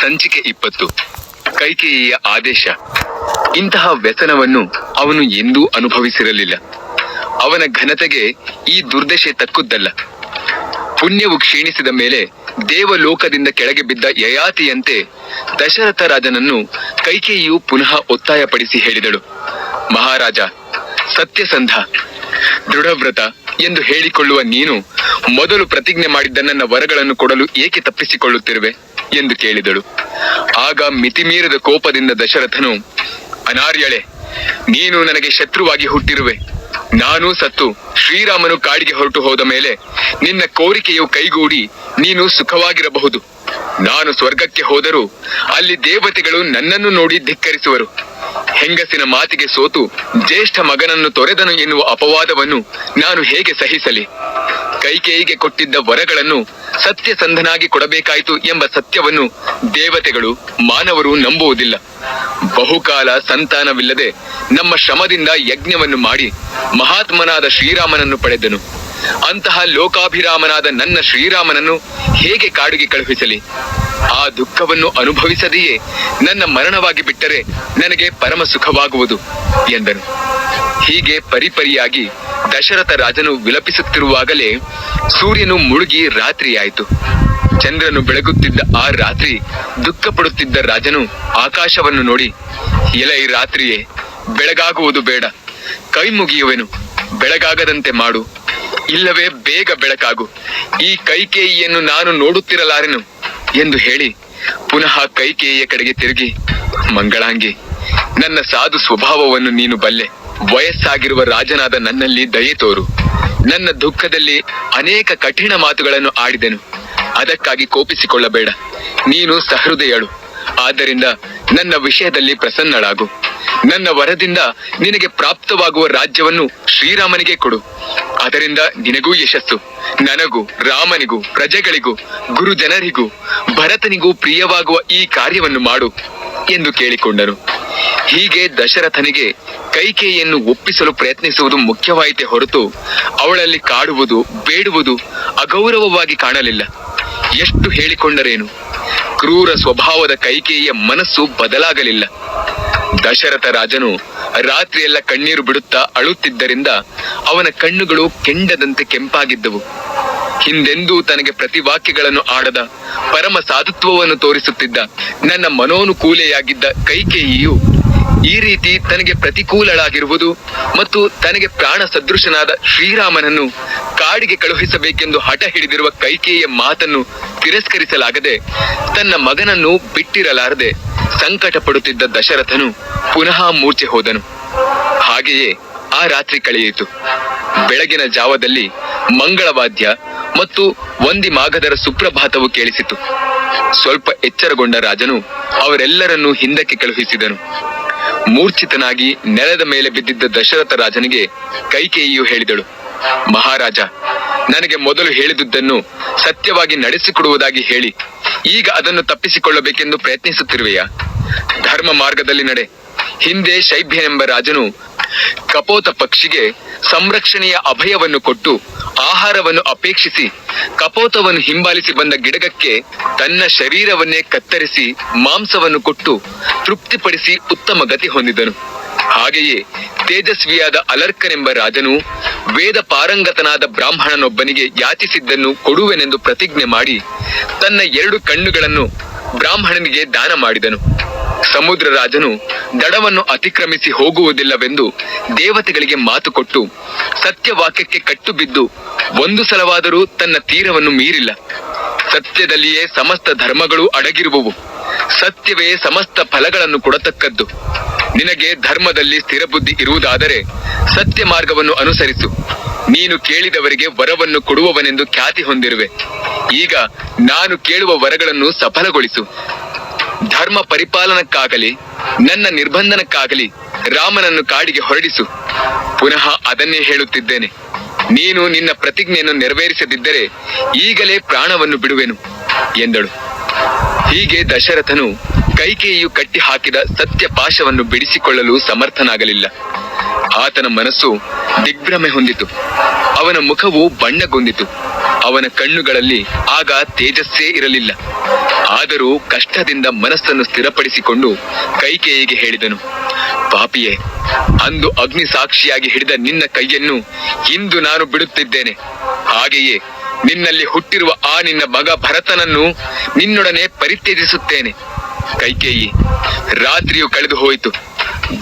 ಸಂಚಿಕೆ 20 ಕೈಕೇಯಿಯ ಆದೇಶ. ಇಂತಹ ವ್ಯಸನವನ್ನು ಅವನು ಎಂದೂ ಅನುಭವಿಸಿರಲಿಲ್ಲ. ಅವನ ಘನತೆಗೆ ಈ ದುರ್ದಶೆ ತಕ್ಕುದಲ್ಲ. ಪುಣ್ಯವು ಕ್ಷೀಣಿಸಿದ ಮೇಲೆ ದೇವಲೋಕದಿಂದ ಕೆಳಗೆ ಬಿದ್ದ ಯಯಾತಿಯಂತೆ ದಶರಥ ರಾಜನನ್ನು ಕೈಕೇಯಿಯು ಪುನಃ ಒತ್ತಾಯಪಡಿಸಿ ಹೇಳಿದಳು, ಮಹಾರಾಜ, ಸತ್ಯಸಂಧ, ದೃಢವ್ರತ ಎಂದು ಹೇಳಿಕೊಳ್ಳುವ ನೀನು ಮೊದಲು ಪ್ರತಿಜ್ಞೆ ಮಾಡಿದ್ದ ನನ್ನ ವರಗಳನ್ನು ಕೊಡಲು ಏಕೆ ತಪ್ಪಿಸಿಕೊಳ್ಳುತ್ತಿರುವೆ ಎಂದು ಕೇಳಿದಳು. ಆಗ ಮಿತಿಮೀರಿದ ಕೋಪದಿಂದ ದಶರಥನು, ಅನಾರ್ಯಳೆ, ನೀನು ನನಗೆ ಶತ್ರುವಾಗಿ ಹುಟ್ಟಿರುವೆ. ನಾನು ಸತ್ತು ಶ್ರೀರಾಮನು ಕಾಡಿಗೆ ಹೊರಟು ಹೋದ ಮೇಲೆ ನಿನ್ನ ಕೋರಿಕೆಯು ಕೈಗೂಡಿ ನೀನು ಸುಖವಾಗಿರಬಹುದು. ನಾನು ಸ್ವರ್ಗಕ್ಕೆ ಹೋದರೂ ಅಲ್ಲಿ ದೇವತೆಗಳು ನನ್ನನ್ನು ನೋಡಿ ಧಿಕ್ಕರಿಸುವರು. ಹೆಂಗಸಿನ ಮಾತಿಗೆ ಸೋತು ಜ್ಯೇಷ್ಠ ಮಗನನ್ನು ತೊರೆದನು ಎನ್ನುವ ಅಪವಾದವನ್ನು ನಾನು ಹೇಗೆ ಸಹಿಸಲಿ? ಕೈಕೇಯಿಗೆ ಕೊಟ್ಟಿದ್ದ ವರಗಳನ್ನು ಸತ್ಯಸಂಧನಾಗಿ ಕೊಡಬೇಕಾಯಿತು ಎಂಬ ಸತ್ಯವನ್ನು ದೇವತೆಗಳು, ಮಾನವರು ನಂಬುವುದಿಲ್ಲ. ಬಹುಕಾಲ ಸಂತಾನವಿಲ್ಲದೆ ನಮ್ಮ ಶ್ರಮದಿಂದ ಯಜ್ಞವನ್ನು ಮಾಡಿ ಮಹಾತ್ಮನಾದ ಶ್ರೀರಾಮನನ್ನು ಪಡೆದನು. ಅಂತಹ ಲೋಕಾಭಿರಾಮನಾದ ನನ್ನ ಶ್ರೀರಾಮನನ್ನು ಹೇಗೆ ಕಾಡಿಗೆ ಕಳುಹಿಸಲಿ? ಆ ದುಃಖವನ್ನು ಅನುಭವಿಸದೆಯೇ ನನ್ನ ಮರಣವಾಗಿ ಬಿಟ್ಟರೆ ನನಗೆ ಪರಮ ಸುಖವಾಗುವುದು ಎಂದನು. ಹೀಗೆ ಪರಿಪರಿಯಾಗಿ ದಶರಥ ರಾಜನು ವಿಲಪಿಸುತ್ತಿರುವಾಗಲೇ ಸೂರ್ಯನು ಮುಳುಗಿ ರಾತ್ರಿಯಾಯಿತು. ಚಂದ್ರನು ಬೆಳಗುತ್ತಿದ್ದ ಆ ರಾತ್ರಿ ದುಃಖ ಪಡುತ್ತಿದ್ದ ರಾಜನು ಆಕಾಶವನ್ನು ನೋಡಿ, ಎಲೈ ರಾತ್ರಿಯೇ, ಬೆಳಗಾಗುವುದು ಬೇಡ, ಕೈ ಮುಗಿಯುವೆನು, ಬೆಳಗಾಗದಂತೆ ಮಾಡು, ಇಲ್ಲವೇ ಬೇಗ ಬೆಳಕಾಗು, ಈ ಕೈಕೇಯಿಯನ್ನು ನಾನು ನೋಡುತ್ತಿರಲಾರೆನು ಎಂದು ಹೇಳಿ ಪುನಃ ಕೈಕೇಯಿಯ ಕಡೆಗೆ ತಿರುಗಿ, ಮಂಗಳಾಂಗಿ, ನನ್ನ ಸಾಧು ಸ್ವಭಾವವನ್ನು ನೀನು ಬಲ್ಲೆ. ವಯಸ್ಸಾಗಿರುವ ರಾಜನಾದ ನನ್ನಲ್ಲಿ ದಯೆ ತೋರು. ನನ್ನ ದುಃಖದಲ್ಲಿ ಅನೇಕ ಕಠಿಣ ಮಾತುಗಳನ್ನು ಆಡಿದೆನು, ಅದಕ್ಕಾಗಿ ಕೋಪಿಸಿಕೊಳ್ಳಬೇಡ. ನೀನು ಸಹೃದಯಳು, ಆದ್ದರಿಂದ ನನ್ನ ವಿಷಯದಲ್ಲಿ ಪ್ರಸನ್ನಳಾಗು. ನನ್ನ ವರದಿಂದ ನಿನಗೆ ಪ್ರಾಪ್ತವಾಗುವ ರಾಜ್ಯವನ್ನು ಶ್ರೀರಾಮನಿಗೆ ಕೊಡು. ಅದರಿಂದ ನಿನಗೂ ಯಶಸ್ಸು, ನನಗೂ, ರಾಮನಿಗೂ, ಪ್ರಜೆಗಳಿಗೂ, ಗುರುಜನರಿಗೂ, ಭರತನಿಗೂ ಪ್ರಿಯವಾಗುವ ಈ ಕಾರ್ಯವನ್ನು ಮಾಡು ಎಂದು ಕೇಳಿಕೊಂಡನು. ಹೀಗೆ ದಶರಥನಿಗೆ ಕೈಕೇಯಿಯನ್ನು ಒಪ್ಪಿಸಲು ಪ್ರಯತ್ನಿಸುವುದು ಮುಖ್ಯವಾಯಿತೇ ಹೊರತು ಅವಳಲ್ಲಿ ಕಾಡುವುದು, ಬೇಡುವುದು ಅಗೌರವವಾಗಿ ಕಾಣಲಿಲ್ಲ. ಎಷ್ಟು ಹೇಳಿಕೊಂಡರೇನು, ಕ್ರೂರ ಸ್ವಭಾವದ ಕೈಕೇಯಿಯ ಮನಸ್ಸು ಬದಲಾಗಲಿಲ್ಲ. ದಶರಥ ರಾಜನು ರಾತ್ರಿಯೆಲ್ಲ ಕಣ್ಣೀರು ಬಿಡುತ್ತಾ ಅಳುತ್ತಿದ್ದರಿಂದ ಅವನ ಕಣ್ಣುಗಳು ಕೆಂಡದಂತೆ ಕೆಂಪಾಗಿದ್ದವು. ಹಿಂದೆಂದೂ ತನಗೆ ಪ್ರತಿವಾಕ್ಯಗಳನ್ನು ಆಡದ ಪರಮ ಸಾಧುತ್ವವನ್ನು ತೋರಿಸುತ್ತಿದ್ದ ನನ್ನ ಮನೋನುಕೂಲೆಯಾಗಿದ್ದ ಕೈಕೇಯಿಯು ಈ ರೀತಿ ತನಗೆ ಪ್ರತಿಕೂಲಳಾಗಿರುವುದು ಮತ್ತು ತನಗೆ ಪ್ರಾಣ ಸದೃಶನಾದ ಶ್ರೀರಾಮನನ್ನು ಕಾಡಿಗೆ ಕಳುಹಿಸಬೇಕೆಂದು ಹಠ ಹಿಡಿದಿರುವ ಕೈಕೇಯಿಯ ಮಾತನ್ನು ತಿರಸ್ಕರಿಸಲಾಗದೆ ತನ್ನ ಮಗನನ್ನು ಬಿಟ್ಟಿರಲಾರದೆ ಸಂಕಟ ಪಡುತ್ತಿದ್ದ ದಶರಥನು ಪುನಃ ಮೂರ್ಛೆ ಹೋದನು. ಹಾಗೆಯೇ ಆ ರಾತ್ರಿ ಕಳೆಯಿತು. ಬೆಳಗಿನ ಜಾವದಲ್ಲಿ ಮಂಗಳವಾದ್ಯ ಮತ್ತು ವಂದಿ ಮಾಗಧರ ಸುಪ್ರಭಾತವು ಕೇಳಿಸಿತು. ಸ್ವಲ್ಪ ಎಚ್ಚರಗೊಂಡ ರಾಜನು ಅವರೆಲ್ಲರನ್ನೂ ಹಿಂದಕ್ಕೆ ಕಳುಹಿಸಿದನು. ಮೂರ್ಛಿತನಾಗಿ ನೆಲದ ಮೇಲೆ ಬಿದ್ದಿದ್ದ ದಶರಥ ರಾಜನಿಗೆ ಕೈಕೇಯಿಯು ಹೇಳಿದಳು, ಮಹಾರಾಜ, ನನಗೆ ಮೊದಲು ಹೇಳಿದುದನ್ನು ಸತ್ಯವಾಗಿ ನಡೆಸಿಕೊಡುವುದಾಗಿ ಹೇಳಿ ಈಗ ಅದನ್ನು ತಪ್ಪಿಸಿಕೊಳ್ಳಬೇಕೆಂದು ಪ್ರಯತ್ನಿಸುತ್ತಿರುವೆಯಾ? ಧರ್ಮ ಮಾರ್ಗದಲ್ಲಿ ನಡೆ. ಹಿಂದೆ ಶೈಬ್ಯನೆಂಬ ರಾಜನು ಕಪೋತ ಪಕ್ಷಿಗೆ ಸಂರಕ್ಷಣೆಯ ಅಭಯವನ್ನು ಕೊಟ್ಟು ಆಹಾರವನ್ನು ಅಪೇಕ್ಷಿಸಿ ಕಪೋತವನ್ನು ಹಿಂಬಾಲಿಸಿ ಬಂದ ಗಿಡಗಕ್ಕೆ ತನ್ನ ಶರೀರವನ್ನೇ ಕತ್ತರಿಸಿ ಮಾಂಸವನ್ನು ಕೊಟ್ಟು ತೃಪ್ತಿಪಡಿಸಿ ಉತ್ತಮ ಗತಿ ಹೊಂದಿದನು. ಹಾಗೆಯೇ ತೇಜಸ್ವಿಯಾದ ಅಲರ್ಕನೆಂಬ ರಾಜನು ವೇದ ಪಾರಂಗತನಾದ ಬ್ರಾಹ್ಮಣನೊಬ್ಬನಿಗೆ ಯಾಚಿಸಿದ್ದನ್ನು ಕೊಡುವೆನೆಂದು ಪ್ರತಿಜ್ಞೆ ಮಾಡಿ ತನ್ನ 2 ಕಣ್ಣುಗಳನ್ನು ಬ್ರಾಹ್ಮಣನಿಗೆ ದಾನ ಮಾಡಿದನು. ಸಮುದ್ರ ರಾಜನು ದಡವನ್ನು ಅತಿಕ್ರಮಿಸಿ ಹೋಗುವುದಿಲ್ಲವೆಂದು ದೇವತೆಗಳಿಗೆ ಮಾತು ಕೊಟ್ಟು ಸತ್ಯವಾಕ್ಯಕ್ಕೆ ಕಟ್ಟು ಬಿದ್ದು ಒಂದು ಸಲವಾದರೂ ತನ್ನ ತೀರವನ್ನು ಮೀರಿಲ್ಲ. ಸತ್ಯದಲ್ಲಿಯೇ ಸಮಸ್ತ ಧರ್ಮಗಳು ಅಡಗಿರುವವು. ಸತ್ಯವೇ ಸಮಸ್ತ ಫಲಗಳನ್ನು ಕೊಡತಕ್ಕದ್ದು. ನಿನಗೆ ಧರ್ಮದಲ್ಲಿ ಸ್ಥಿರ ಬುದ್ಧಿ ಇರುವುದಾದರೆ ಸತ್ಯ ಮಾರ್ಗವನ್ನು ಅನುಸರಿಸು. ನೀನು ಕೇಳಿದವರಿಗೆ ವರವನ್ನು ಕೊಡುವವನೆಂದು ಖ್ಯಾತಿ ಹೊಂದಿರುವೆ. ಈಗ ನಾನು ಕೇಳುವ ವರಗಳನ್ನು ಸಫಲಗೊಳಿಸು. ಧರ್ಮ ಪರಿಪಾಲನಕ್ಕಾಗಲಿ ನನ್ನ ನಿರ್ಬಂಧನಕ್ಕಾಗಲಿ ರಾಮನನ್ನು ಕಾಡಿಗೆ ಹೊರಡಿಸು. ಪುನಃ ಅದನ್ನೇ ಹೇಳುತ್ತಿದ್ದೇನೆ, ನೀನು ನಿನ್ನ ಪ್ರತಿಜ್ಞೆಯನ್ನು ನೆರವೇರಿಸದಿದ್ದರೆ ಈಗಲೇ ಪ್ರಾಣವನ್ನು ಬಿಡುವೆನು ಎಂದಳು. ಹೀಗೆ ದಶರಥನು ಕೈಕೇಯಿಯು ಕಟ್ಟಿ ಹಾಕಿದ ಸತ್ಯ ಪಾಶವನ್ನು ಬಿಡಿಸಿಕೊಳ್ಳಲು ಸಮರ್ಥನಾಗಲಿಲ್ಲ. ಆತನ ಮನಸ್ಸು ದಿಗ್ಭ್ರಮೆ ಹೊಂದಿತು. ಅವನ ಮುಖವು ಬಣ್ಣಗೊಂದಿತು. ಅವನ ಕಣ್ಣುಗಳಲ್ಲಿ ಆಗ ತೇಜಸ್ಸೇ ಇರಲಿಲ್ಲ. ಆದರೂ ಕಷ್ಟದಿಂದ ಮನಸ್ಸನ್ನು ಸ್ಥಿರಪಡಿಸಿಕೊಂಡು ಕೈಕೇಯಿಗೆ ಹೇಳಿದನು, ಪಾಪಿಯೇ, ಅಂದು ಅಗ್ನಿ ಸಾಕ್ಷಿಯಾಗಿ ಹಿಡಿದ ನಿನ್ನ ಕೈಯನ್ನು ಇಂದು ನಾನು ಬಿಡುತ್ತಿದ್ದೇನೆ. ಹಾಗೆಯೇ ನಿನ್ನಲ್ಲಿ ಹುಟ್ಟಿರುವ ಆ ನಿನ್ನ ಮಗ ಭರತನನ್ನು ನಿನ್ನೊಡನೆ ಪರಿತ್ಯಜಿಸುತ್ತೇನೆ. ಕೈಕೇಯಿ, ರಾತ್ರಿಯು ಕಳೆದು ಹೋಯಿತು.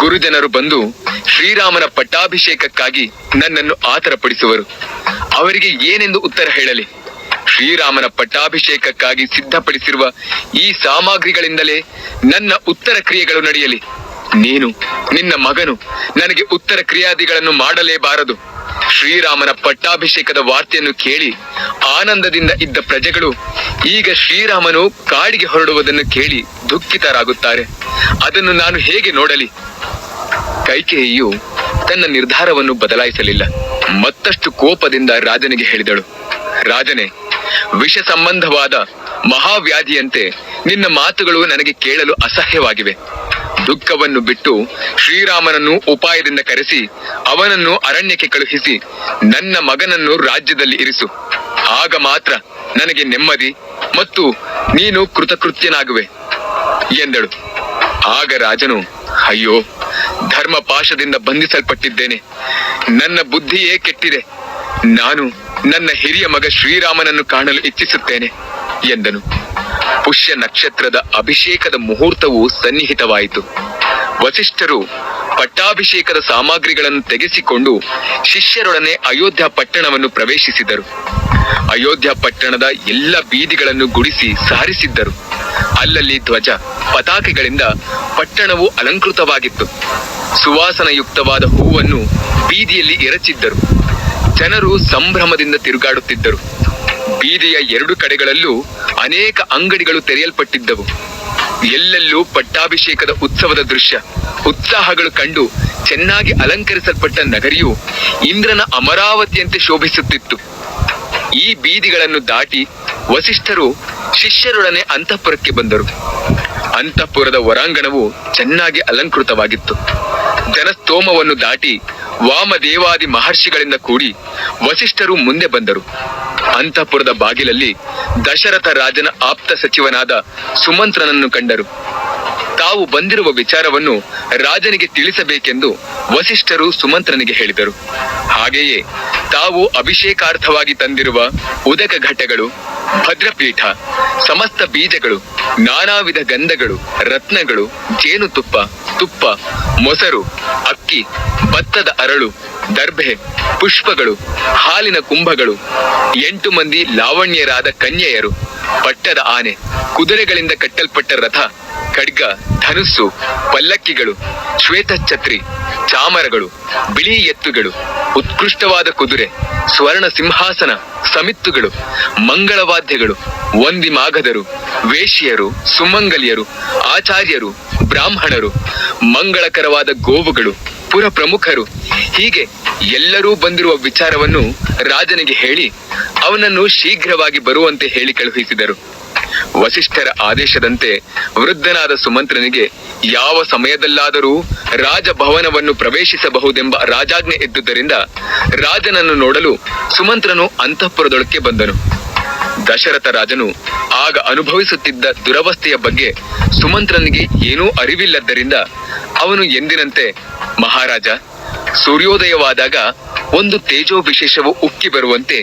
ಗುರುಜನರು ಬಂದು ಶ್ರೀರಾಮನ ಪಟ್ಟಾಭಿಷೇಕಕ್ಕಾಗಿ ನನ್ನನ್ನು ಆತರಪಡಿಸುವರು. ಅವರಿಗೆ ಏನೆಂದು ಉತ್ತರ ಹೇಳಲಿ? ಶ್ರೀರಾಮನ ಪಟ್ಟಾಭಿಷೇಕಕ್ಕಾಗಿ ಸಿದ್ಧಪಡಿಸಿರುವ ಈ ಸಾಮಗ್ರಿಗಳಿಂದಲೇ ನನ್ನ ಉತ್ತರ ಕ್ರಿಯೆಗಳು ನಡೆಯಲಿ. ನೀನು, ನಿನ್ನ ಮಗನು ನನಗೆ ಉತ್ತರ ಕ್ರಿಯಾದಿಗಳನ್ನು ಮಾಡಲೇಬಾರದು. ಶ್ರೀರಾಮನ ಪಟ್ಟಾಭಿಷೇಕದ ವಾರ್ತೆಯನ್ನು ಕೇಳಿ ಆನಂದದಿಂದ ಇದ್ದ ಪ್ರಜೆಗಳು ಈಗ ಶ್ರೀರಾಮನು ಕಾಡಿಗೆ ಹೊರಡುವುದನ್ನು ಕೇಳಿ ದುಃಖಿತರಾಗುತ್ತಾರೆ. ಅದನ್ನು ನಾನು ಹೇಗೆ ನೋಡಲಿ? ಕೈಕೇಯಿಯು ತನ್ನ ನಿರ್ಧಾರವನ್ನು ಬದಲಾಯಿಸಲಿಲ್ಲ. ಮತ್ತಷ್ಟು ಕೋಪದಿಂದ ರಾಜನಿಗೆ ಹೇಳಿದಳು, ರಾಜನೇ, ವಿಷ ಸಂಬಂಧವಾದ ಮಹಾವ್ಯಾಧಿಯಂತೆ ನಿನ್ನ ಮಾತುಗಳು ನನಗೆ ಕೇಳಲು ಅಸಹ್ಯವಾಗಿವೆ. ದುಃಖವನ್ನು ಬಿಟ್ಟು ಶ್ರೀರಾಮನನ್ನು ಉಪಾಯದಿಂದ ಕರೆಸಿ ಅವನನ್ನು ಅರಣ್ಯಕ್ಕೆ ಕಳುಹಿಸಿ ನನ್ನ ಮಗನನ್ನು ರಾಜ್ಯದಲ್ಲಿ ಇರಿಸು. ಆಗ ಮಾತ್ರ ನನಗೆ ನೆಮ್ಮದಿ ಮತ್ತು ನೀನು ಕೃತಕೃತ್ಯನಾಗುವೆ ಎಂದಳು. ಆಗ ರಾಜನು, ಅಯ್ಯೋ, ಧರ್ಮ ಪಾಶದಿಂದ ಬಂಧಿಸಲ್ಪಟ್ಟಿದ್ದೇನೆ. ನನ್ನ ಬುದ್ಧಿಯೇ ಕೆಟ್ಟಿದೆ. ನಾನು ನನ್ನ ಹಿರಿಯ ಮಗ ಶ್ರೀರಾಮನನ್ನು ಕಾಣಲು ಇಚ್ಛಿಸುತ್ತೇನೆ ಎಂದನು. ಪುಷ್ಯ ನಕ್ಷತ್ರದ ಅಭಿಷೇಕದ ಮುಹೂರ್ತವು ಸನ್ನಿಹಿತವಾಯಿತು. ವಸಿಷ್ಠರು ಪಟ್ಟಾಭಿಷೇಕದ ಸಾಮಗ್ರಿಗಳನ್ನು ತೆಗೆಸಿಕೊಂಡು ಶಿಷ್ಯರೊಡನೆ ಅಯೋಧ್ಯ ಪಟ್ಟಣವನ್ನು ಪ್ರವೇಶಿಸಿದರು. ಅಯೋಧ್ಯ ಪಟ್ಟಣದ ಎಲ್ಲ ಬೀದಿಗಳನ್ನು ಗುಡಿಸಿ ಸಾರಿಸಿದ್ದರು. ಅಲ್ಲಲ್ಲಿ ಧ್ವಜ ಪತಾಕೆಗಳಿಂದ ಪಟ್ಟಣವು ಅಲಂಕೃತವಾಗಿತ್ತು. ಸುವಾಸನಯುಕ್ತವಾದ ಹೂವನ್ನು ಬೀದಿಯಲ್ಲಿ ಎರಚಿದ್ದರು. ಜನರು ಸಂಭ್ರಮದಿಂದ ತಿರುಗಾಡುತ್ತಿದ್ದರು. ಬೀದಿಯ ಎರಡು ಕಡೆಗಳಲ್ಲೂ ಅನೇಕ ಅಂಗಡಿಗಳು ತೆರೆಯಲ್ಪಟ್ಟಿದ್ದವು. ಎಲ್ಲೆಲ್ಲೂ ಪಟ್ಟಾಭಿಷೇಕದ ಉತ್ಸವದ ದೃಶ್ಯ ಉತ್ಸಾಹಗಳು ಕಂಡು ಚೆನ್ನಾಗಿ ಅಲಂಕರಿಸಲ್ಪಟ್ಟ ನಗರಿಯು ಇಂದ್ರನ ಅಮರಾವತಿಯಂತೆ ಶೋಭಿಸುತ್ತಿತ್ತು. ಈ ಬೀದಿಗಳನ್ನು ದಾಟಿ ವಸಿಷ್ಠರು ಶಿಷ್ಯರೊಡನೆ ಅಂತಃಪುರಕ್ಕೆ ಬಂದರು. ಅಂತಃಪುರದ ಹೊರಾಂಗಣವು ಚೆನ್ನಾಗಿ ಅಲಂಕೃತವಾಗಿತ್ತು. ಜನಸ್ತೋಮವನ್ನು ದಾಟಿ ವಾಮದೇವಾದಿ ಮಹರ್ಷಿಗಳಿಂದ ಕೂಡಿ ವಸಿಷ್ಠರು ಮುಂದೆ ಬಂದರು. ಅಂತಃಪುರದ ಬಾಗಿಲಲ್ಲಿ ದಶರಥ ರಾಜನ ಆಪ್ತ ಸಚಿವನಾದ ಸುಮಂತ್ರನನ್ನು ಕಂಡರು. ತಾವು ಬಂದಿರುವ ವಿಚಾರವನ್ನು ರಾಜನಿಗೆ ತಿಳಿಸಬೇಕೆಂದು ವಸಿಷ್ಠರು ಸುಮಂತ್ರನಿಗೆ ಹೇಳಿದರು. ಹಾಗೆಯೇ ತಾವು ಅಭಿಷೇಕಾರ್ಥವಾಗಿ ತಂದಿರುವ ಉದಕ ಘಟಗಳು, ಭದ್ರಪೀಠ, ಸಮಸ್ತ ಬೀಜಗಳು, ನಾನಾ ವಿಧ ಗಂಧಗಳು, ರತ್ನಗಳು, ಜೇನುತುಪ್ಪ, ತುಪ್ಪ, ಮೊಸರು, ಅಕ್ಕಿ, ಭತ್ತದ ಅರಳು, ದರ್ಭೆ, ಪುಷ್ಪಗಳು, ಹಾಲಿನ ಕುಂಭಗಳು, 8 ಮಂದಿ ಲಾವಣ್ಯರಾದ ಕನ್ಯೆಯರು, ಪಟ್ಟದ ಆನೆ, ಕುದುರೆಗಳಿಂದ ಕಟ್ಟಲ್ಪಟ್ಟ ರಥ, ಖಡ್ಗ, ಧನುಸ್ಸು, ಪಲ್ಲಕ್ಕಿಗಳು, ಶ್ವೇತ ಛತ್ರಿ, ಚಾಮರಗಳು, ಬಿಳಿ ಎತ್ತುಗಳು, ಉತ್ಕೃಷ್ಟವಾದ ಕುದುರೆ, ಸ್ವರ್ಣ ಸಿಂಹಾಸನ, ಸಮಿತ್ತುಗಳು, ಮಂಗಳವಾದ್ಯಗಳು, ವಂದಿಮಾಗಧರು, ವೇಶ್ಯರು, ಸುಮಂಗಲಿಯರು, ಆಚಾರ್ಯರು, ಬ್ರಾಹ್ಮಣರು, ಮಂಗಳಕರವಾದ ಗೋವುಗಳು, ಪುರ ಪ್ರಮುಖರು, ಹೀಗೆ ಎಲ್ಲರೂ ಬಂದಿರುವ ವಿಚಾರವನ್ನು ರಾಜನಿಗೆ ಹೇಳಿ ಅವನನ್ನು ಶೀಘ್ರವಾಗಿ ಬರುವಂತೆ ಹೇಳಿ ಕಳುಹಿಸಿದರು. ವಸಿಷ್ಠರ ಆದೇಶದಂತೆ ವೃದ್ಧನಾದ ಸುಮಂತ್ರನಿಗೆ ಯಾವ ಸಮಯದಲ್ಲಾದರೂ ರಾಜಭವನವನ್ನು ಪ್ರವೇಶಿಸಬಹುದೆಂಬ ರಾಜಾಜ್ಞೆ ಇದ್ದುದರಿಂದ ರಾಜನನ್ನು ನೋಡಲು ಸುಮಂತ್ರನು ಅಂತಃಪುರದೊಳಕ್ಕೆ ಬಂದನು. ದಶರಥ ರಾಜನು ಆಗ ಅನುಭವಿಸುತ್ತಿದ್ದ ದುರವಸ್ಥೆಯ ಬಗ್ಗೆ ಸುಮಂತ್ರನಿಗೆ ಏನೂ ಅರಿವಿಲ್ಲದ್ದರಿಂದ ಅವನು ಎಂದಿನಂತೆ, ಮಹಾರಾಜ, ಸೂರ್ಯೋದಯವಾದಾಗ ಒಂದು ತೇಜೋ ವಿಶೇಷವು ಉಕ್ಕಿ ಬರುವಂತೆ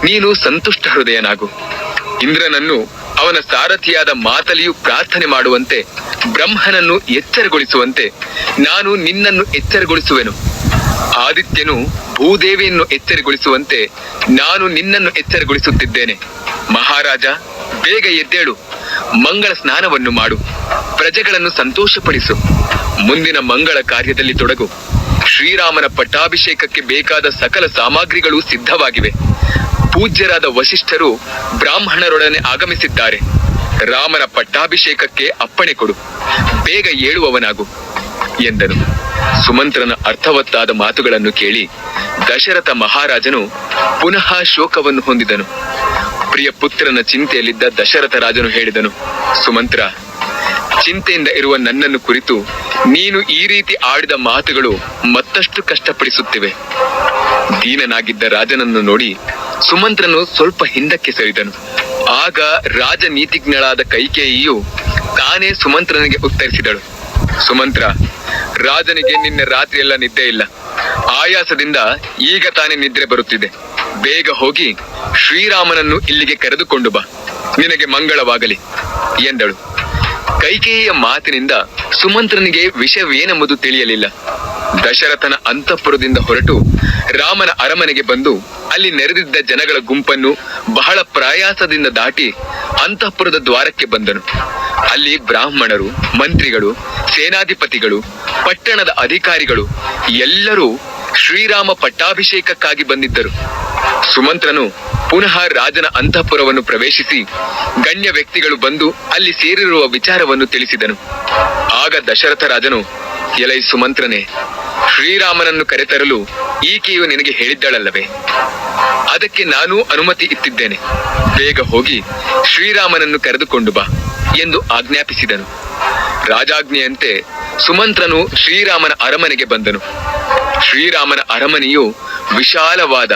ನೀನು ಸಂತುಷ್ಟ ಹೃದಯನಾಗು. ಇಂದ್ರನನ್ನು ಅವನ ಸಾರಥಿಯಾದ ಮಾತಲಿಯು ಪ್ರಾರ್ಥನೆ ಮಾಡುವಂತೆ ಬ್ರಹ್ಮನನ್ನು ಎಚ್ಚರಗೊಳಿಸುವಂತೆ ನಾನು ನಿನ್ನನ್ನು ಎಚ್ಚರಗೊಳಿಸುವೆನು. ಆದಿತ್ಯನು ಭೂದೇವಿಯನ್ನು ಎಚ್ಚರಗೊಳಿಸುವಂತೆ ನಾನು ನಿನ್ನನ್ನು ಎಚ್ಚರಗೊಳಿಸುತ್ತಿದ್ದೇನೆ. ಮಹಾರಾಜ, ಬೇಗ ಎದ್ದೇಳು, ಮಂಗಳ ಸ್ನಾನವನ್ನು ಮಾಡು, ಪ್ರಜೆಗಳನ್ನು ಸಂತೋಷಪಡಿಸು, ಮುಂದಿನ ಮಂಗಳ ಕಾರ್ಯದಲ್ಲಿ ತೊಡಗು. ಶ್ರೀರಾಮನ ಪಟ್ಟಾಭಿಷೇಕಕ್ಕೆ ಬೇಕಾದ ಸಕಲ ಸಾಮಗ್ರಿಗಳು ಸಿದ್ಧವಾಗಿವೆ. ಪೂಜ್ಯರಾದ ವಸಿಷ್ಠರು ಬ್ರಾಹ್ಮಣರೊಡನೆ ಆಗಮಿಸಿದ್ದಾರೆ. ರಾಮನ ಪಟ್ಟಾಭಿಷೇಕಕ್ಕೆ ಅಪ್ಪಣೆ ಕೊಡು, ಬೇಗ ಏಳುವವನಾಗು ಎಂದನು. ಸುಮಂತ್ರನ ಅರ್ಥವತ್ತಾದ ಮಾತುಗಳನ್ನು ಕೇಳಿ ದಶರಥ ಮಹಾರಾಜನು ಪುನಃ ಶೋಕವನ್ನು ಹೊಂದಿದನು. ಪ್ರಿಯ ಪುತ್ರನ ಚಿಂತೆಯಲ್ಲಿದ್ದ ದಶರಥ ರಾಜನು ಹೇಳಿದನು, ಸುಮಂತ್ರ, ಚಿಂತೆಯಿಂದ ಇರುವ ನನ್ನನ್ನು ಕುರಿತು ನೀನು ಈ ರೀತಿ ಆಡಿದ ಮಾತುಗಳು ಮತ್ತಷ್ಟು ಕಷ್ಟಪಡಿಸುತ್ತಿವೆ. ದೀನನಾಗಿದ್ದ ರಾಜನನ್ನು ನೋಡಿ ಸುಮಂತ್ರನು ಸ್ವಲ್ಪ ಹಿಂದಕ್ಕೆ ಸರಿದನು. ಆಗ ರಾಜನೀತಿಜ್ಞಳಾದ ಕೈಕೇಯಿಯು ತಾನೇ ಸುಮಂತ್ರನಿಗೆ ಉತ್ತರಿಸಿದಳು. ಸುಮಂತ್ರ, ರಾಜನಿಗೆ ನಿನ್ನೆ ರಾತ್ರಿಯೆಲ್ಲ ನಿದ್ದೆ ಇಲ್ಲ. ಆಯಾಸದಿಂದ ಈಗ ತಾನೇ ನಿದ್ರೆ ಬರುತ್ತಿದೆ. ಬೇಗ ಹೋಗಿ ಶ್ರೀರಾಮನನ್ನು ಇಲ್ಲಿಗೆ ಕರೆದುಕೊಂಡು ಬಾ, ನಿನಗೆ ಮಂಗಳವಾಗಲಿ ಎಂದಳು. ಕೈಕೇಯಿಯ ಮಾತಿನಿಂದ ಸುಮಂತ್ರನಿಗೆ ವಿಷಯವೇನೆಂಬುದು ತಿಳಿಯಲಿಲ್ಲ. ದಶರಥನ ಅಂತಃಪುರದಿಂದ ಹೊರಟು ರಾಮನ ಅರಮನೆಗೆ ಬಂದು ಅಲ್ಲಿ ನೆರೆದಿದ್ದ ಜನಗಳ ಗುಂಪನ್ನು ಬಹಳ ಪ್ರಯಾಸದಿಂದ ದಾಟಿ ಅಂತಃಪುರದ ದ್ವಾರಕ್ಕೆ ಬಂದನು. ಅಲ್ಲಿ ಬ್ರಾಹ್ಮಣರು, ಮಂತ್ರಿಗಳು, ಸೇನಾಧಿಪತಿಗಳು, ಪಟ್ಟಣದ ಅಧಿಕಾರಿಗಳು ಎಲ್ಲರೂ ಶ್ರೀರಾಮ ಪಟ್ಟಾಭಿಷೇಕಕ್ಕಾಗಿ ಬಂದಿದ್ದರು. ಸುಮಂತ್ರನು ಪುನಃ ರಾಜನ ಅಂತಃಪುರವನ್ನು ಪ್ರವೇಶಿಸಿ ಗಣ್ಯ ವ್ಯಕ್ತಿಗಳು ಬಂದು ಅಲ್ಲಿ ಸೇರಿರುವ ವಿಚಾರವನ್ನು ತಿಳಿಸಿದನು. ಆಗ ದಶರಥ ರಾಜನು, ಎಲೈ ಸುಮಂತ್ರನೇ, ಶ್ರೀರಾಮನನ್ನು ಕರೆತರಲು ಈಕೆಯು ನಿನಗೆ ಹೇಳಿದ್ದಳಲ್ಲವೇ? ಅದಕ್ಕೆ ನಾನೂ ಅನುಮತಿ ಇತ್ತಿದ್ದೇನೆ. ಬೇಗ ಹೋಗಿ ಶ್ರೀರಾಮನನ್ನು ಕರೆದುಕೊಂಡು ಬಾ ಎಂದು ಆಜ್ಞಾಪಿಸಿದನು. ರಾಜಾಜ್ಞೆಯಂತೆ ಸುಮಂತ್ರನು ಶ್ರೀರಾಮನ ಅರಮನೆಗೆ ಬಂದನು. ಶ್ರೀರಾಮನ ಅರಮನೆಯು ವಿಶಾಲವಾದ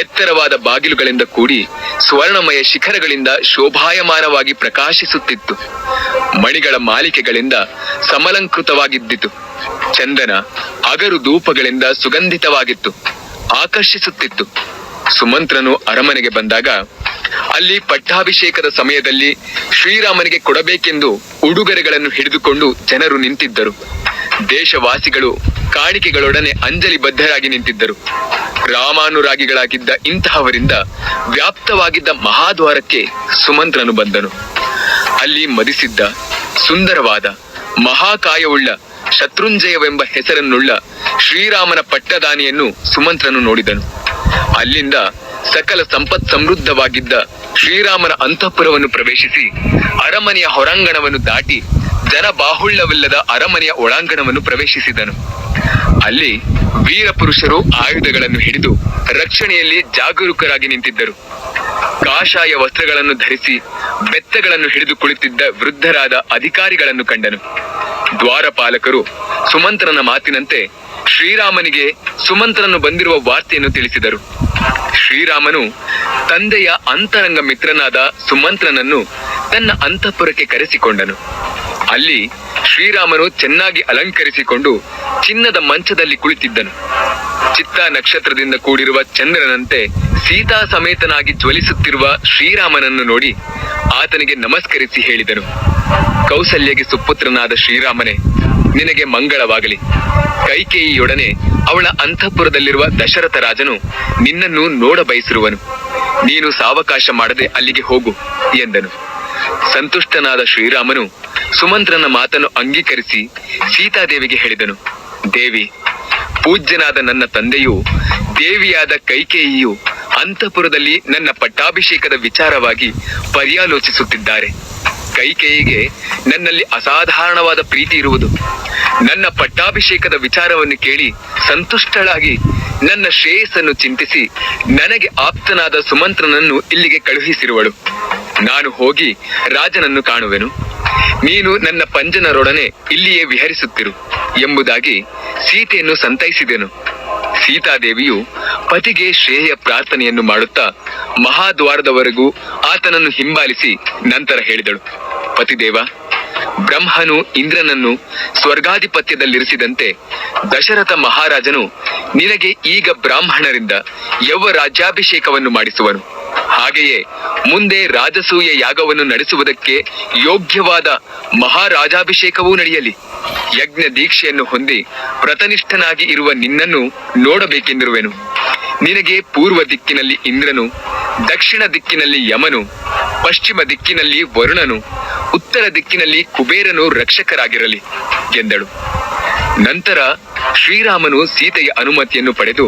ಎತ್ತರವಾದ ಬಾಗಿಲುಗಳಿಂದ ಕೂಡಿ ಸ್ವರ್ಣಮಯ ಶಿಖರಗಳಿಂದ ಶೋಭಾಯಮಾನವಾಗಿ ಪ್ರಕಾಶಿಸುತ್ತಿತ್ತು. ಮಣಿಗಳ ಮಾಲಿಕೆಗಳಿಂದ ಸಮಲಂಕೃತವಾಗಿದ್ದಿತು. ಚಂದನ ಅಗರು ಧೂಪಗಳಿಂದ ಸುಗಂಧಿತವಾಗಿತ್ತು, ಆಕರ್ಷಿಸುತ್ತಿತ್ತು. ಸುಮಂತ್ರನು ಅರಮನೆಗೆ ಬಂದಾಗ ಅಲ್ಲಿ ಪಟ್ಟಾಭಿಷೇಕದ ಸಮಯದಲ್ಲಿ ಶ್ರೀರಾಮನಿಗೆ ಕೊಡಬೇಕೆಂದು ಉಡುಗೊರೆಗಳನ್ನು ಹಿಡಿದುಕೊಂಡು ಜನರು ನಿಂತಿದ್ದರು. ದೇಶವಾಸಿಗಳು ಕಾಣಿಕೆಗಳೊಡನೆ ಅಂಜಲಿ ಬದ್ಧರಾಗಿ ನಿಂತಿದ್ದರು. ರಾಮಾನುರಾಗಿಗಳಾಗಿದ್ದ ಇಂತಹವರಿಂದ ವ್ಯಾಪ್ತವಾಗಿದ್ದ ಮಹಾದ್ವಾರಕ್ಕೆ ಸುಮಂತ್ರನು ಬಂದನು. ಅಲ್ಲಿ ಮದಿಸಿದ್ದ ಸುಂದರವಾದ ಮಹಾಕಾಯವುಳ್ಳ ಶತ್ರುಂಜಯವೆಂಬ ಹೆಸರನ್ನುಳ್ಳ ಶ್ರೀರಾಮನ ಪಟ್ಟದಾನಿಯನ್ನು ಸುಮಂತ್ರನು ನೋಡಿದನು. ಅಲ್ಲಿಂದ ಸಕಲ ಸಂಪತ್ ಸಮೃದ್ಧವಾಗಿದ್ದ ಶ್ರೀರಾಮನ ಅಂತಃಪುರವನ್ನು ಪ್ರವೇಶಿಸಿ ಅರಮನೆಯ ಹೊರಾಂಗಣವನ್ನು ದಾಟಿ ಜನಬಾಹುಳ್ಯವಿಲ್ಲದ ಅರಮನೆಯ ಒಳಾಂಗಣವನ್ನು ಪ್ರವೇಶಿಸಿದನು. ಅಲ್ಲಿ ವೀರ ಪುರುಷರು ಆಯುಧಗಳನ್ನು ಹಿಡಿದು ರಕ್ಷಣೆಯಲ್ಲಿ ಜಾಗರೂಕರಾಗಿ ನಿಂತಿದ್ದರು. ಕಾಷಾಯ ವಸ್ತ್ರಗಳನ್ನು ಧರಿಸಿ ಬೆತ್ತಗಳನ್ನು ಹಿಡಿದು ಕುಳಿತಿದ್ದ ವೃದ್ಧರಾದ ಅಧಿಕಾರಿಗಳನ್ನು ಕಂಡನು. ದ್ವಾರಪಾಲಕರು ಸುಮಂತ್ರನ ಮಾತಿನಂತೆ ಶ್ರೀರಾಮನಿಗೆ ಸುಮಂತ್ರನು ಬಂದಿರುವ ವಾರ್ತೆಯನ್ನು ತಿಳಿಸಿದರು. ಶ್ರೀರಾಮನು ತಂದೆಯ ಅಂತರಂಗ ಮಿತ್ರನಾದ ಸುಮಂತ್ರನನ್ನು ತನ್ನ ಅಂತಃಪುರಕ್ಕೆ ಕರೆಸಿಕೊಂಡನು. ಅಲ್ಲಿ ಶ್ರೀರಾಮನು ಚೆನ್ನಾಗಿ ಅಲಂಕರಿಸಿಕೊಂಡು ಚಿನ್ನದ ಮಂಚದಲ್ಲಿ ಕುಳಿತಿದ್ದನು. ಚಿತ್ತಾ ನಕ್ಷತ್ರದಿಂದ ಕೂಡಿರುವ ಚಂದ್ರನಂತೆ ಸೀತಾ ಸಮೇತನಾಗಿ ಜ್ವಲಿಸುತ್ತಿರುವ ಶ್ರೀರಾಮನನ್ನು ನೋಡಿ ಆತನಿಗೆ ನಮಸ್ಕರಿಸಿ ಹೇಳಿದನು, ಕೌಸಲ್ಯಗೆ ಸುಪುತ್ರನಾದ ಶ್ರೀರಾಮನೇ, ನಿನಗೆ ಮಂಗಳವಾಗಲಿ. ಕೈಕೇಯಿಯೊಡನೆ ಅವಳ ಅಂತಃಪುರದಲ್ಲಿರುವ ದಶರಥ ರಾಜನು ನಿನ್ನನ್ನು ನೋಡ ಬಯಸಿರುವನು. ನೀನು ಸಾವಕಾಶ ಮಾಡದೆ ಅಲ್ಲಿಗೆ ಹೋಗು ಎಂದನು. ಸಂತುಷ್ಟನಾದ ಶ್ರೀರಾಮನು ಸುಮಂತ್ರನ ಮಾತನ್ನು ಅಂಗೀಕರಿಸಿ ಸೀತಾದೇವಿಗೆ ಹೇಳಿದನು, ದೇವಿ, ಪೂಜ್ಯನಾದ ನನ್ನ ತಂದೆಯು ದೇವಿಯಾದ ಕೈಕೇಯಿಯು ಅಂತಃಪುರದಲ್ಲಿ ನನ್ನ ಪಟ್ಟಾಭಿಷೇಕದ ವಿಚಾರವಾಗಿ ಪರ್ಯಾಲೋಚಿಸುತ್ತಿದ್ದಾರೆ. ಕೈಕೇಯಿಗೆ ನನ್ನಲ್ಲಿ ಅಸಾಧಾರಣವಾದ ಪ್ರೀತಿ ಇರುವುದು. ನನ್ನ ಪಟ್ಟಾಭಿಷೇಕದ ವಿಚಾರವನ್ನು ಕೇಳಿ ಸಂತುಷ್ಟಳಾಗಿ ನನ್ನ ಶ್ರೇಯಸ್ಸನ್ನು ಚಿಂತಿಸಿ ನನಗೆ ಆಪ್ತನಾದ ಸುಮಂತ್ರನನ್ನು ಇಲ್ಲಿಗೆ ಕಳುಹಿಸಿರುವಳು. ನಾನು ಹೋಗಿ ರಾಜನನ್ನು ಕಾಣುವೆನು. ನೀನು ನನ್ನ ಪಂಜನರೊಡನೆ ಇಲ್ಲಿಯೇ ವಿಹರಿಸುತ್ತಿರು ಎಂಬುದಾಗಿ ಸೀತೆಯನ್ನು ಸಂತೈಸಿದೆನು. ಸೀತಾದೇವಿಯು ಪತಿಗೆ ಶ್ರೇಯ ಪ್ರಾರ್ಥನೆಯನ್ನು ಮಾಡುತ್ತಾ ಮಹಾದ್ವಾರದವರೆಗೂ ಆತನನ್ನು ಹಿಂಬಾಲಿಸಿ ನಂತರ ಹೇಳಿದಳು, ಪತಿದೇವ, ಬ್ರಹ್ಮನು ಇಂದ್ರನನ್ನು ಸ್ವರ್ಗಾಧಿಪತ್ಯದಲ್ಲಿರಿಸಿದಂತೆ ದಶರಥ ಮಹಾರಾಜನು ನಿನಗೆ ಈಗ ಬ್ರಾಹ್ಮಣರಿಂದ ಯೌವ ರಾಜ್ಯಾಭಿಷೇಕವನ್ನು ಮಾಡಿಸುವನು. ಹಾಗೆಯೇ ಮುಂದೆ ರಾಜಸೂಯ ಯಾಗವನ್ನು ನಡೆಸುವುದಕ್ಕೆ ಯೋಗ್ಯವಾದ ಮಹಾರಾಜಾಭಿಷೇಕವೂ ನಡೆಯಲಿ. ಯಜ್ಞ ದೀಕ್ಷೆಯನ್ನು ಹೊಂದಿ ವ್ರತನಿಷ್ಠನಾಗಿ ಇರುವ ನಿನ್ನನ್ನು ನೋಡಬೇಕೆಂದಿರುವೆನು. ನಿನಗೆ ಪೂರ್ವ ದಿಕ್ಕಿನಲ್ಲಿ ಇಂದ್ರನು, ದಕ್ಷಿಣ ದಿಕ್ಕಿನಲ್ಲಿ ಯಮನು, ಪಶ್ಚಿಮ ದಿಕ್ಕಿನಲ್ಲಿ ವರುಣನು, ಉತ್ತರ ದಿಕ್ಕಿನಲ್ಲಿ ಕುಬೇರನು ರಕ್ಷಕರಾಗಿರಲಿ ಎಂದಳು. ನಂತರ ಶ್ರೀರಾಮನು ಸೀತೆಯ ಅನುಮತಿಯನ್ನು ಪಡೆದು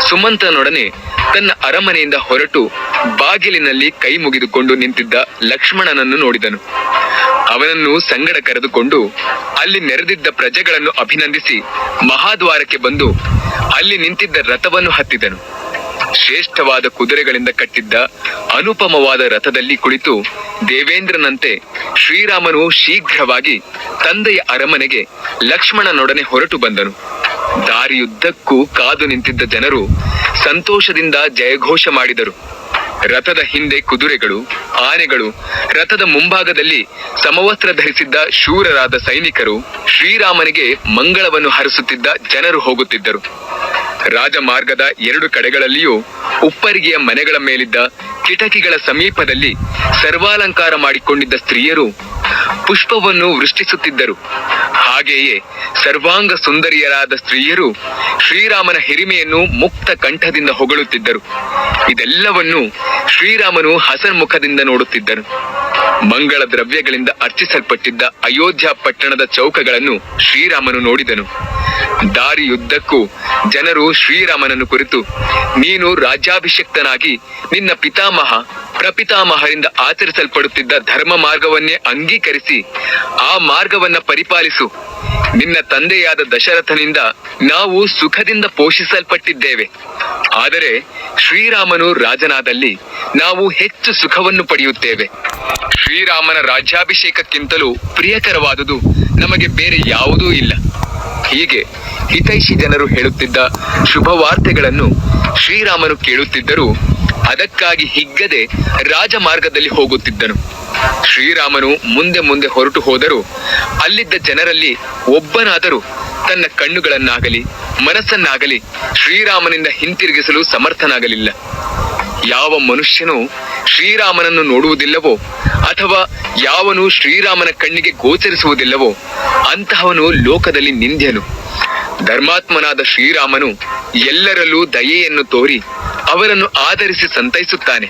ಸುಮಂತ್ರನೊಡನೆ ತನ್ನ ಅರಮನೆಯಿಂದ ಹೊರಟು ಬಾಗಿಲಿನಲ್ಲಿ ಕೈ ಮುಗಿದುಕೊಂಡು ನಿಂತಿದ್ದ ಲಕ್ಷ್ಮಣನನ್ನು ನೋಡಿದನು. ಅವನನ್ನು ಸಂಗಡ ಕರೆದುಕೊಂಡು ಅಲ್ಲಿ ನೆರೆದಿದ್ದ ಪ್ರಜೆಗಳನ್ನು ಅಭಿನಂದಿಸಿ ಮಹಾದ್ವಾರಕ್ಕೆ ಬಂದು ಅಲ್ಲಿ ನಿಂತಿದ್ದ ರಥವನ್ನು ಹತ್ತಿದನು. ಶ್ರೇಷ್ಠವಾದ ಕುದುರೆಗಳಿಂದ ಕಟ್ಟಿದ್ದ ಅನುಪಮವಾದ ರಥದಲ್ಲಿ ಕುಳಿತು ದೇವೇಂದ್ರನಂತೆ ಶ್ರೀರಾಮನು ಶೀಘ್ರವಾಗಿ ತಂದೆಯ ಅರಮನೆಗೆ ಲಕ್ಷ್ಮಣನೊಡನೆ ಹೊರಟು ಬಂದನು. ದಾರಿಯುದ್ದಕ್ಕೂ ಕಾದು ನಿಂತಿದ್ದ ಜನರು ಸಂತೋಷದಿಂದ ಜಯಘೋಷ ಮಾಡಿದರು. ರಥದ ಹಿಂದೆ ಕುದುರೆಗಳು, ಆನೆಗಳು, ರಥದ ಮುಂಭಾಗದಲ್ಲಿ ಸಮವಸ್ತ್ರ ಧರಿಸಿದ್ದ ಶೂರರಾದ ಸೈನಿಕರು, ಶ್ರೀರಾಮನಿಗೆ ಮಂಗಳವನ್ನು ಹರಿಸುತ್ತಿದ್ದ ಜನರು ಹೋಗುತ್ತಿದ್ದರು. ರಾಜಮಾರ್ಗದ ಎರಡು ಕಡೆಗಳಲ್ಲಿಯೂ ಉಪ್ಪರಿಗೆಯ ಮನೆಗಳ ಮೇಲಿದ್ದ ಕಿಟಕಿಗಳ ಸಮೀಪದಲ್ಲಿ ಸರ್ವಾಲಂಕಾರ ಮಾಡಿಕೊಂಡಿದ್ದ ಸ್ತ್ರೀಯರು ಪುಷ್ಪವನ್ನು ವೃಷ್ಟಿಸುತ್ತಿದ್ದರು. ಹಾಗೆಯೇ ಸರ್ವಾಂಗ ಸುಂದರಿಯರಾದ ಸ್ತ್ರೀಯರು ಶ್ರೀರಾಮನ ಹಿರಿಮೆಯನ್ನು ಮುಕ್ತ ಕಂಠದಿಂದ ಹೊಗಳುತ್ತಿದ್ದರು. ಇದೆಲ್ಲವನ್ನು ಶ್ರೀರಾಮನು ಹಸನ್ಮುಖದಿಂದ ನೋಡುತ್ತಿದ್ದನು. ಮಂಗಳ ದ್ರವ್ಯಗಳಿಂದ ಅರ್ಚಿಸಲ್ಪಟ್ಟಿದ್ದ ಅಯೋಧ್ಯ ಪಟ್ಟಣದ ಚೌಕಗಳನ್ನು ಶ್ರೀರಾಮನು ನೋಡಿದನು. ದಾರಿಯುದ್ದಕ್ಕೂ ಜನರು ಶ್ರೀರಾಮನನ್ನು ಕುರಿತು, ನೀನು ರಾಜ್ಯಾಭಿಷಕ್ತನಾಗಿ ನಿನ್ನ ಪಿತಾಮಹ ಪ್ರಪಿತಾಮಹರಿಂದ ಆಚರಿಸಲ್ಪಡುತ್ತಿದ್ದ ಧರ್ಮ ಮಾರ್ಗವನ್ನೇ ಅಂಗೀಕರಿಸಿ ಆ ಮಾರ್ಗವನ್ನ ಪರಿಪಾಲಿಸು. ನಿನ್ನ ತಂದೆಯಾದ ದಶರಥನಿಂದ ನಾವು ಸುಖದಿಂದ ಪೋಷಿಸಲ್ಪಟ್ಟಿದ್ದೇವೆ. ಆದರೆ ಶ್ರೀರಾಮನು ರಾಜನಾದಲ್ಲಿ ನಾವು ಹೆಚ್ಚು ಸುಖವನ್ನು ಪಡೆಯುತ್ತೇವೆ. ಶ್ರೀರಾಮನ ರಾಜ್ಯಾಭಿಷೇಕಕ್ಕಿಂತಲೂ ಪ್ರಿಯಕರವಾದುದು ನಮಗೆ ಬೇರೆ ಯಾವುದೂ ಇಲ್ಲ. ಹೀಗೆ ಹಿತೈಷಿ ಜನರು ಹೇಳುತ್ತಿದ್ದ ಶುಭವಾರ್ತೆಗಳನ್ನು ಶ್ರೀರಾಮನು ಕೇಳುತ್ತಿದ್ದರೂ ಅದಕ್ಕಾಗಿ ಹಿಗ್ಗದೆ ರಾಜಮಾರ್ಗದಲ್ಲಿ ಹೋಗುತ್ತಿದ್ದನು. ಶ್ರೀರಾಮನು ಮುಂದೆ ಮುಂದೆ ಹೊರಟು ಹೋದರೂ ಅಲ್ಲಿದ್ದ ಜನರಲ್ಲಿ ಒಬ್ಬನಾದರೂ ತನ್ನ ಕಣ್ಣುಗಳನ್ನಾಗಲಿ ಮನಸ್ಸನ್ನಾಗಲಿ ಶ್ರೀರಾಮನಿಂದ ಹಿಂತಿರುಗಿಸಲು ಸಮರ್ಥನಾಗಲಿಲ್ಲ. ಯಾವ ಮನುಷ್ಯನು ಶ್ರೀರಾಮನನ್ನು ನೋಡುವುದಿಲ್ಲವೋ ಅಥವಾ ಯಾವನು ಶ್ರೀರಾಮನ ಕಣ್ಣಿಗೆ ಗೋಚರಿಸುವುದಿಲ್ಲವೋ ಅಂತಹವನು ಲೋಕದಲ್ಲಿ ನಿಂದ್ಯನು. ಧರ್ಮಾತ್ಮನಾದ ಶ್ರೀರಾಮನು ಎಲ್ಲರಲ್ಲೂ ದಯೆಯನ್ನು ತೋರಿ ಅವರನ್ನು ಆಧರಿಸಿ ಸಂತೈಸುತ್ತಾನೆ.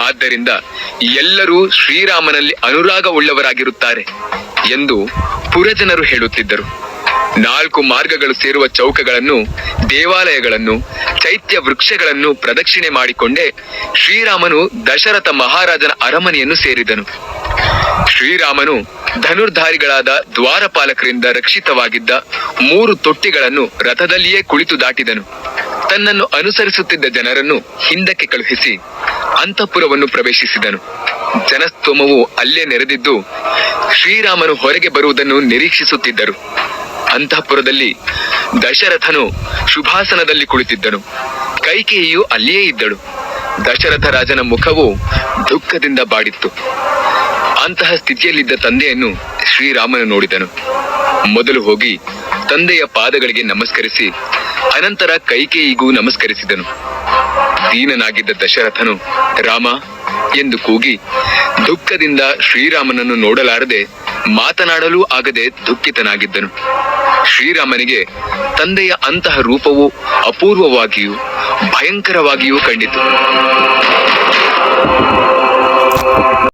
ಆದ್ದರಿಂದ ಎಲ್ಲರೂ ಶ್ರೀರಾಮನಲ್ಲಿ ಅನುರಾಗವುಳ್ಳವರಾಗಿರುತ್ತಾರೆ ಎಂದು ಪುರಜನರು ಹೇಳುತ್ತಿದ್ದರು. 4 ಮಾರ್ಗಗಳು ಸೇರುವ ಚೌಕಗಳನ್ನು, ದೇವಾಲಯಗಳನ್ನು, ಚೈತ್ಯ ವೃಕ್ಷಗಳನ್ನು ಪ್ರದಕ್ಷಿಣೆ ಮಾಡಿಕೊಂಡೇ ಶ್ರೀರಾಮನು ದಶರಥ ಮಹಾರಾಜನ ಅರಮನೆಯನ್ನು ಸೇರಿದನು. ಶ್ರೀರಾಮನು ಧನುರ್ಧಾರಿಗಳಾದ ದ್ವಾರಪಾಲಕರಿಂದ ರಕ್ಷಿತವಾಗಿದ್ದ 3 ತೊಟ್ಟಿಗಳನ್ನು ರಥದಲ್ಲಿಯೇ ಕುಳಿತು ದಾಟಿದನು. ತನ್ನನ್ನು ಅನುಸರಿಸುತ್ತಿದ್ದ ಜನರನ್ನು ಹಿಂದಕ್ಕೆ ಕಳುಹಿಸಿ ಅಂತಃಪುರವನ್ನು ಪ್ರವೇಶಿಸಿದನು. ಜನಸ್ತೋಮವು ಅಲ್ಲೇ ನೆರೆದಿದ್ದು ಶ್ರೀರಾಮನು ಹೊರಗೆ ಬರುವುದನ್ನು ನಿರೀಕ್ಷಿಸುತ್ತಿದ್ದರು. ಅಂತಃಪುರದಲ್ಲಿ ದಶರಥನು ಶುಭಾಸನದಲ್ಲಿ ಕುಳಿತಿದ್ದನು. ಕೈಕೇಯಿಯು ಅಲ್ಲಿಯೇ ಇದ್ದಳು. ದಶರಥ ರಾಜನ ಮುಖವು ದುಃಖದಿಂದ ಬಾಡಿತ್ತು. ಅಂತಹ ಸ್ಥಿತಿಯಲ್ಲಿದ್ದ ತಂದೆಯನ್ನು ಶ್ರೀರಾಮನು ನೋಡಿದನು. ಮೊದಲು ಹೋಗಿ ತಂದೆಯ ಪಾದಗಳಿಗೆ ನಮಸ್ಕರಿಸಿ ಅನಂತರ ಕೈಕೇಯಿಗೂ ನಮಸ್ಕರಿಸಿದನು. ದೀನನಾಗಿದ್ದ ದಶರಥನು ರಾಮ ಎಂದು ಕೂಗಿ ದುಃಖದಿಂದ ಶ್ರೀರಾಮನನ್ನು ನೋಡಲಾರದೆ ಮಾತನಾಡಲೂ ಆಗದೆ ದುಃಖಿತನಾಗಿದ್ದನು. ಶ್ರೀರಾಮನಿಗೆ ತಂದೆಯ ಅಂತಹ ರೂಪವು ಅಪೂರ್ವವಾಗಿಯೂ ಭಯಂಕರವಾಗಿಯೂ ಕಂಡಿತು.